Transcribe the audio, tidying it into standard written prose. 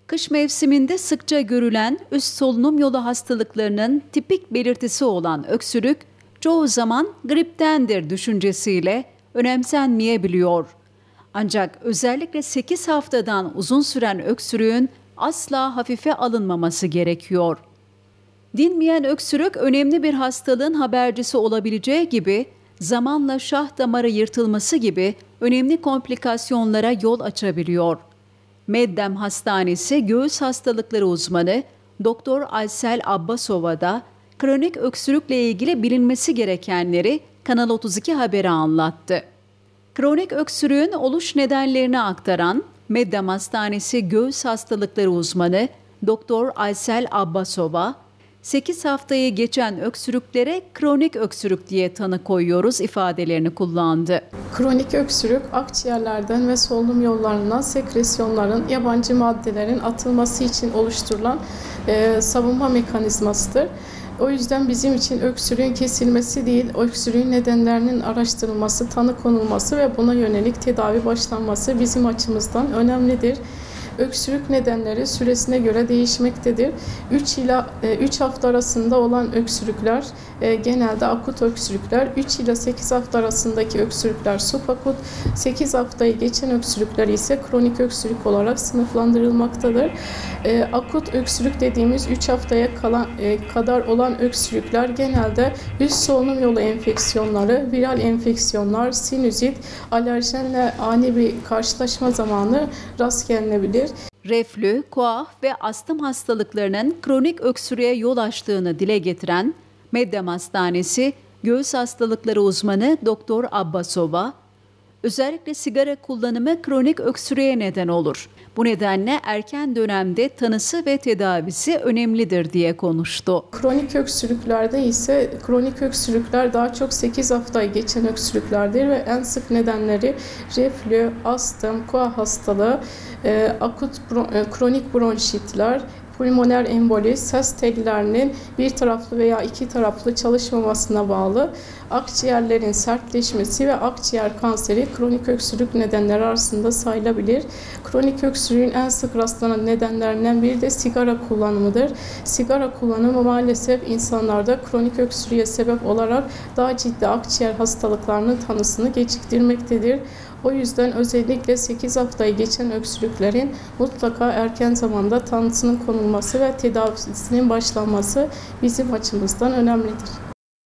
Kış mevsiminde sıkça görülen üst solunum yolu hastalıklarının tipik belirtisi olan öksürük, çoğu zaman griptendir düşüncesiyle önemsenmeyebiliyor. Ancak özellikle 8 haftadan uzun süren öksürüğün asla hafife alınmaması gerekiyor. Dinmeyen öksürük önemli bir hastalığın habercisi olabileceği gibi zamanla şah damarı yırtılması gibi önemli komplikasyonlara yol açabiliyor. Meddem Hastanesi Göğüs Hastalıkları uzmanı Doktor Aysel Abbasova da kronik öksürükle ilgili bilinmesi gerekenleri Kanal 32 Haber'e anlattı. Kronik öksürüğün oluş nedenlerini aktaran Meddem Hastanesi Göğüs Hastalıkları uzmanı Doktor Aysel Abbasova, 8 haftayı geçen öksürüklere kronik öksürük diye tanı koyuyoruz ifadelerini kullandı. Kronik öksürük, akciğerlerden ve solunum yollarından sekresyonların, yabancı maddelerin atılması için oluşturulan savunma mekanizmasıdır. O yüzden bizim için öksürüğün kesilmesi değil, öksürüğün nedenlerinin araştırılması, tanı konulması ve buna yönelik tedavi başlanması bizim açımızdan önemlidir. Öksürük nedenleri süresine göre değişmektedir. 3 hafta arasında olan öksürükler genelde akut öksürükler, 3 ila 8 hafta arasındaki öksürükler subakut, 8 haftayı geçen öksürükler ise kronik öksürük olarak sınıflandırılmaktadır. Akut öksürük dediğimiz 3 haftaya kadar olan öksürükler genelde üst solunum yolu enfeksiyonları, viral enfeksiyonlar, sinüzit, alerjenle ani bir karşılaşma zamanı rast gelinebilir. Reflü, koah ve astım hastalıklarının kronik öksürüğe yol açtığını dile getiren Meddem Hastanesi Göğüs Hastalıkları uzmanı Doktor Abbasova, özellikle sigara kullanımı kronik öksürüğe neden olur. Bu nedenle erken dönemde tanısı ve tedavisi önemlidir diye konuştu. Kronik öksürüklerde ise kronik öksürükler daha çok 8 haftayı geçen öksürüklerdir ve en sık nedenleri reflü, astım, koah hastalığı, kronik bronşitler, pulmoner emboli, ses tellerinin bir taraflı veya iki taraflı çalışmamasına bağlı akciğerlerin sertleşmesi ve akciğer kanseri kronik öksürük nedenleri arasında sayılabilir. Kronik öksürüğün en sık rastlanan nedenlerinden biri de sigara kullanımıdır. Sigara kullanımı maalesef insanlarda kronik öksürüğe sebep olarak daha ciddi akciğer hastalıklarının tanısını geciktirmektedir. O yüzden özellikle 8 haftayı geçen öksürüklerin mutlaka erken zamanda tanısının konulması ve tedavisinin başlanması bizim açımızdan önemlidir.